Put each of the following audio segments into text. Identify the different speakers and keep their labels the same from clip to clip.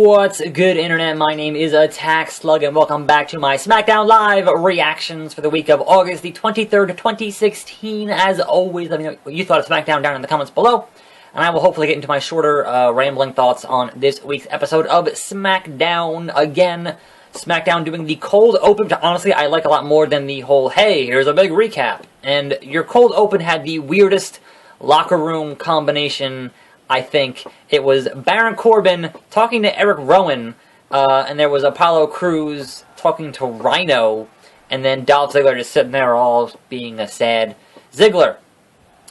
Speaker 1: What's good, Internet? My name is attackslug, and welcome back to my SmackDown Live reactions for the week of August the 23rd, 2016. As always, let me know what you thought of SmackDown down in the comments below, and I will hopefully get into my shorter, rambling thoughts on this week's episode of SmackDown. Again, SmackDown doing the cold open, which honestly I like a lot more than the whole, hey, here's a big recap. And your cold open had the weirdest locker room combination. I think it was Baron Corbin talking to Eric Rowan, and there was Apollo Crews talking to Rhino, and then Dolph Ziggler just sitting there all being a sad Ziggler.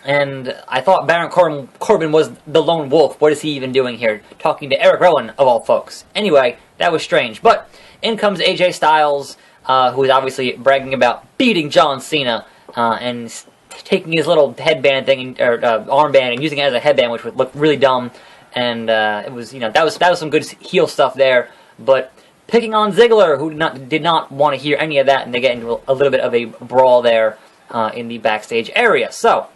Speaker 1: And I thought Baron Corbin was the lone wolf. What is he even doing here? Talking to Eric Rowan, of all folks. Anyway, that was strange. But in comes AJ Styles, who is obviously bragging about beating John Cena, and taking his little headband thing, or armband, and using it as a headband, which would look really dumb. And it was, that was some good heel stuff there. But picking on Ziggler, who did not want to hear any of that, and they get into a little bit of a brawl there in the backstage area. So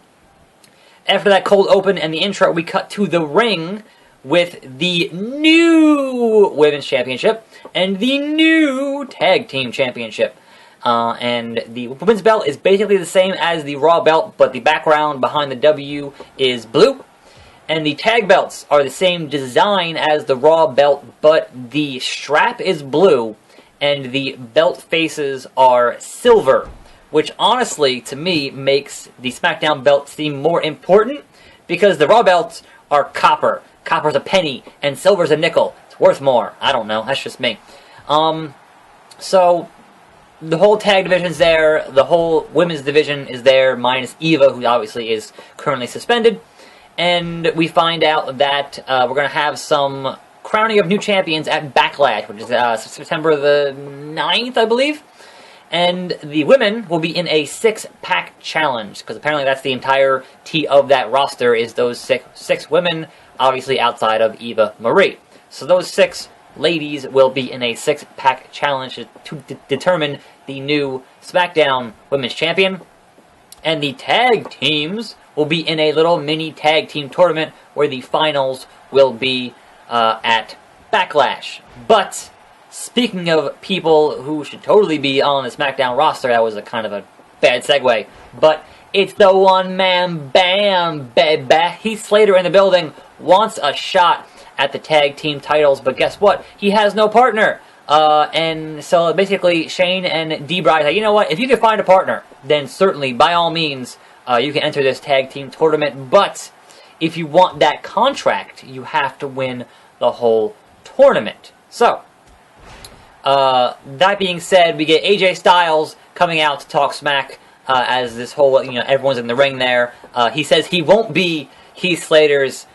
Speaker 1: after that cold open and the intro, we cut to the ring with the new Women's Championship and the new Tag Team Championship. And the women's belt is basically the same as the Raw belt, but the background behind the W is blue. And the tag belts are the same design as the Raw belt, but the strap is blue, and the belt faces are silver, which honestly, to me, makes the SmackDown belt seem more important, because the Raw belts are copper. Copper's a penny, and silver's a nickel. It's worth more. I don't know. That's just me. So the whole tag division's there, the whole women's division is there, minus Eva, who obviously is currently suspended. And we find out that we're going to have some crowning of new champions at Backlash, which is September the 9th, I believe. And the women will be in a six-pack challenge, because apparently that's the entirety of that roster, is those six women, obviously outside of Eva Marie. So those six ladies will be in a six-pack challenge to determine the new SmackDown Women's Champion. And the tag teams will be in a little mini tag team tournament where the finals will be at Backlash. But speaking of people who should totally be on the SmackDown roster, that was a kind of a bad segue, but it's the one-man band, baby. Heath Slater in the building wants a shot at the tag team titles, but guess what? He has no partner. And so basically Shane and D-Bry say, you know what, if you can find a partner, then certainly, by all means, you can enter this tag team tournament, but if you want that contract, you have to win the whole tournament. So, that being said, we get AJ Styles coming out to talk smack, as this whole, everyone's in the ring there. He says he won't be Heath Slater's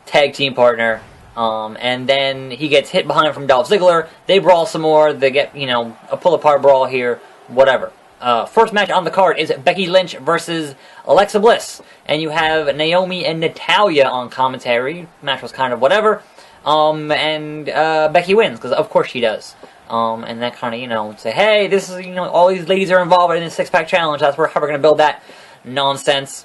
Speaker 1: tag team partner. And then he gets hit behind from Dolph Ziggler. They brawl some more. They get, a pull-apart brawl here. Whatever. First match on the card is Becky Lynch versus Alexa Bliss. And you have Naomi and Natalya on commentary. Match was kind of whatever. And Becky wins, because of course she does. And that kind of, say, hey, this is, all these ladies are involved in this six-pack challenge. That's how we're going to build that nonsense.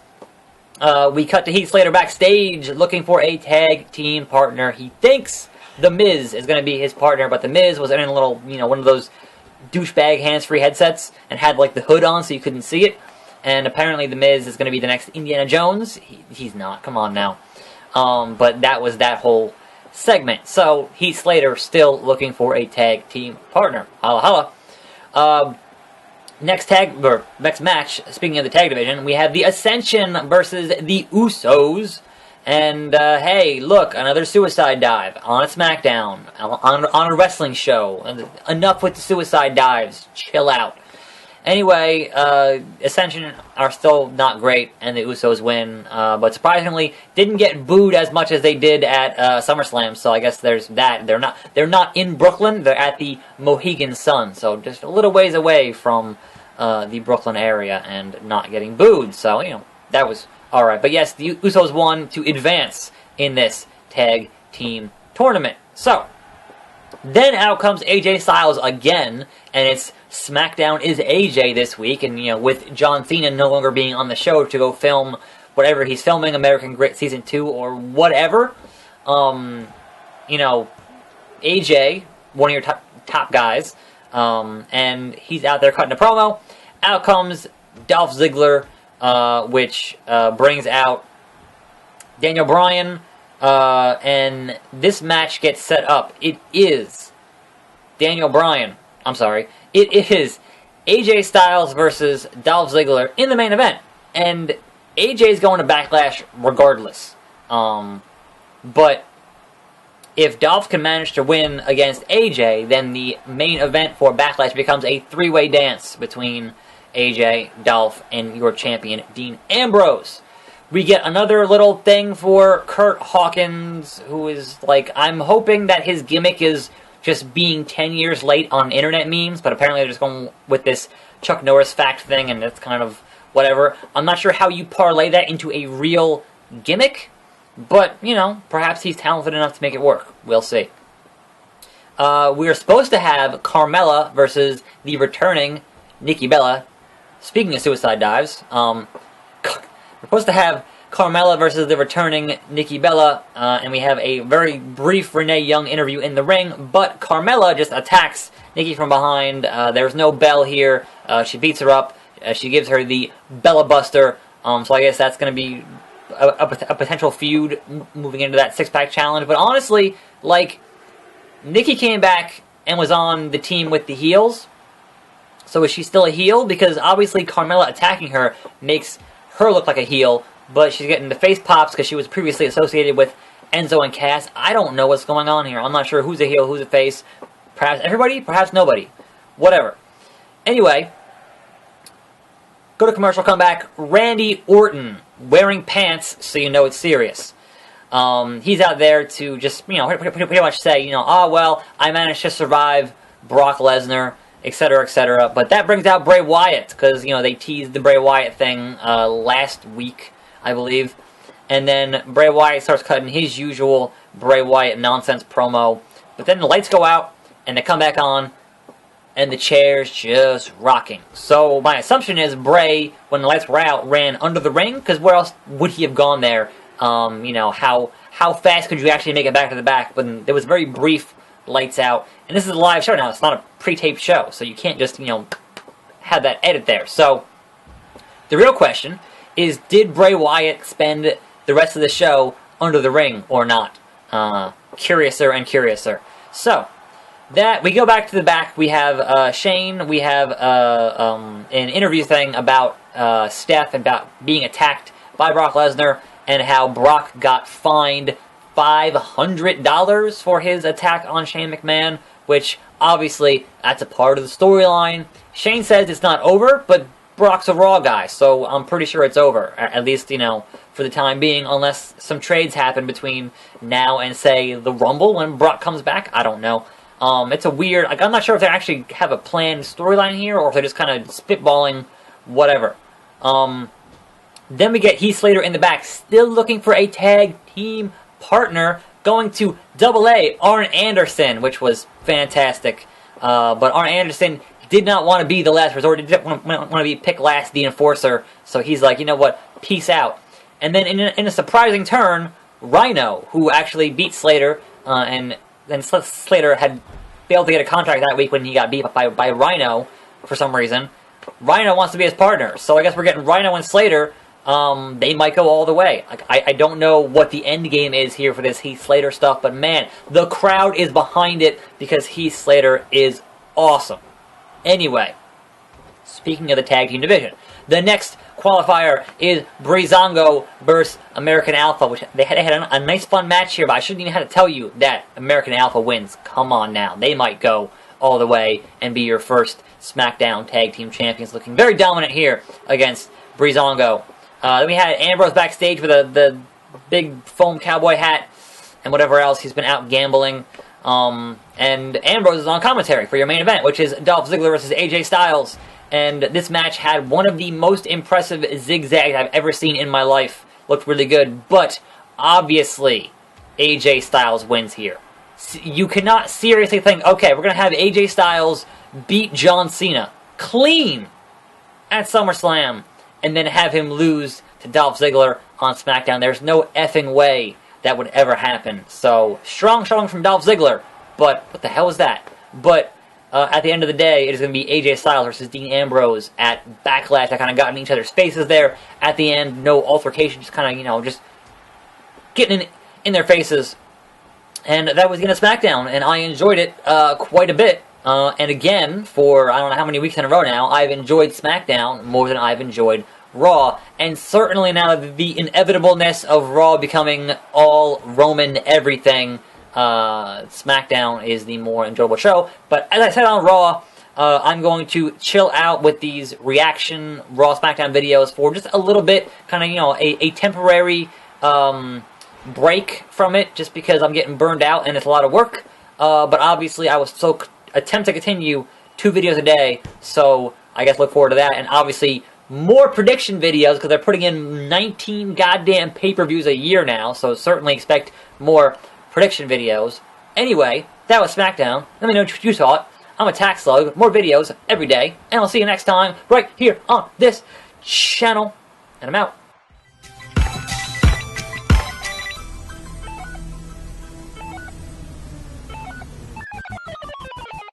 Speaker 1: We cut to Heath Slater backstage looking for a tag team partner. He thinks The Miz is going to be his partner, but The Miz was in a little, one of those douchebag hands-free headsets and had, the hood on so you couldn't see it. And apparently The Miz is going to be the next Indiana Jones. He's not. Come on now. But that was that whole segment. So Heath Slater still looking for a tag team partner. Holla holla. Next match, speaking of the tag division, we have the Ascension versus the Usos. And, hey, look, another suicide dive on a SmackDown, on a wrestling show. Enough with the suicide dives. Chill out. Anyway, Ascension are still not great, and the Usos win. But surprisingly, didn't get booed as much as they did at SummerSlam, so I guess there's that. They're not in Brooklyn, they're at the Mohegan Sun, so just a little ways away from the Brooklyn area and not getting booed. So, that was alright. But yes, the Usos won to advance in this tag team tournament. So, then out comes AJ Styles again, and it's SmackDown is AJ this week, and with John Cena no longer being on the show to go film whatever he's filming, American Grit Season 2 or whatever, AJ, one of your top guys, and he's out there cutting a promo. Out comes Dolph Ziggler, which brings out Daniel Bryan, and this match gets set up. It is Daniel Bryan. I'm sorry. It is AJ Styles versus Dolph Ziggler in the main event, and AJ's going to Backlash regardless. But if Dolph can manage to win against AJ, then the main event for Backlash becomes a three-way dance between AJ, Dolph, and your champion, Dean Ambrose. We get another little thing for Kurt Hawkins, who is like, I'm hoping that his gimmick is just being 10 years late on internet memes, but apparently they're just going with this Chuck Norris fact thing, and it's kind of whatever. I'm not sure how you parlay that into a real gimmick, but, you know, perhaps he's talented enough to make it work. We'll see. We are supposed to have Carmella versus the returning Nikki Bella. Speaking of suicide dives, we're supposed to have Carmella versus the returning Nikki Bella, and we have a very brief Renee Young interview in the ring, but Carmella just attacks Nikki from behind. There's no bell here. She beats her up. She gives her the Bella Buster, so I guess that's going to be a potential feud moving into that six-pack challenge. But honestly, like, Nikki came back and was on the team with the heels. So is she still a heel? Because obviously Carmella attacking her makes her look like a heel, but she's getting the face pops because she was previously associated with Enzo and Cass. I don't know what's going on here. I'm not sure who's a heel, who's a face. Perhaps everybody, perhaps nobody. Whatever. Anyway, go to commercial, come back. Randy Orton wearing pants so you know it's serious. He's out there to just, you know, pretty much say, you know, oh, well, I managed to survive Brock Lesnar, etc., etc. But that brings out Bray Wyatt, because, you know, they teased the Bray Wyatt thing last week, I believe. And then Bray Wyatt starts cutting his usual Bray Wyatt nonsense promo. But then the lights go out, and they come back on, and the chair's just rocking. So my assumption is Bray, when the lights were out, ran under the ring, because where else would he have gone there? You know, how fast could you actually make it back to the back? But there was very brief lights out. And this is a live show now. It's not a pre-taped show, so you can't just, you know, have that edit there. So the real question is, did Bray Wyatt spend the rest of the show under the ring or not? Curiouser and curiouser. So that we go back to the back. We have Shane. We have an interview thing about Steph and about being attacked by Brock Lesnar and how Brock got fined $500 for his attack on Shane McMahon, which obviously that's a part of the storyline. Shane says it's not over, but Brock's a Raw guy, so I'm pretty sure it's over. At least, you know, for the time being, unless some trades happen between now and, say, the Rumble when Brock comes back. I don't know. It's a weird, like, I'm not sure if they actually have a planned storyline here or if they're just kind of spitballing whatever. Then we get Heath Slater in the back, still looking for a tag team partner, going to AA, Arn Anderson, which was fantastic. But Arn Anderson did not want to be the last resort, didn't want to be picked last, the enforcer, so he's like, you know what, peace out. And then in a surprising turn, Rhino, who actually beat Slater, and then Slater had failed to get a contract that week when he got beat up by Rhino for some reason. Rhino wants to be his partner, so I guess we're getting Rhino and Slater. They might go all the way. Like, I don't know what the end game is here for this Heath Slater stuff, but man, the crowd is behind it because Heath Slater is awesome. Anyway, speaking of the tag team division, the next qualifier is Breezango versus American Alpha, which they had a nice fun match here, but I shouldn't even have to tell you that American Alpha wins. Come on now. They might go all the way and be your first SmackDown Tag Team Champions, looking very dominant here against Breezango. Then we had Ambrose backstage with the big foam cowboy hat and whatever else. He's been out gambling. And Ambrose is on commentary for your main event, which is Dolph Ziggler versus AJ Styles. And this match had one of the most impressive zigzags I've ever seen in my life. Looked really good, but obviously AJ Styles wins here. You cannot seriously think, okay, we're going to have AJ Styles beat John Cena clean at SummerSlam and then have him lose to Dolph Ziggler on SmackDown. There's no effing way that would ever happen. So, strong showing from Dolph Ziggler, But what the hell is that? But at the end of the day, it is going to be AJ Styles versus Dean Ambrose at Backlash. I kind of got in each other's faces there. At the end, no altercation, just kind of, just getting in their faces. And that was the end of SmackDown, and I enjoyed it quite a bit. And again, for I don't know how many weeks in a row now, I've enjoyed SmackDown more than I've enjoyed Raw. And certainly now the inevitableness of Raw becoming all Roman everything, SmackDown is the more enjoyable show. But as I said on Raw, I'm going to chill out with these reaction Raw SmackDown videos for just a little bit, kind of, a temporary break from it, just because I'm getting burned out and it's a lot of work. But obviously I will still attempt to continue 2 videos a day, so I guess look forward to that. And obviously more prediction videos, because they're putting in 19 goddamn pay-per-views a year now, so certainly expect more prediction videos. Anyway, that was SmackDown. Let me know what you thought. I'm attackslug. More videos every day, and I'll see you next time right here on this channel. And I'm out.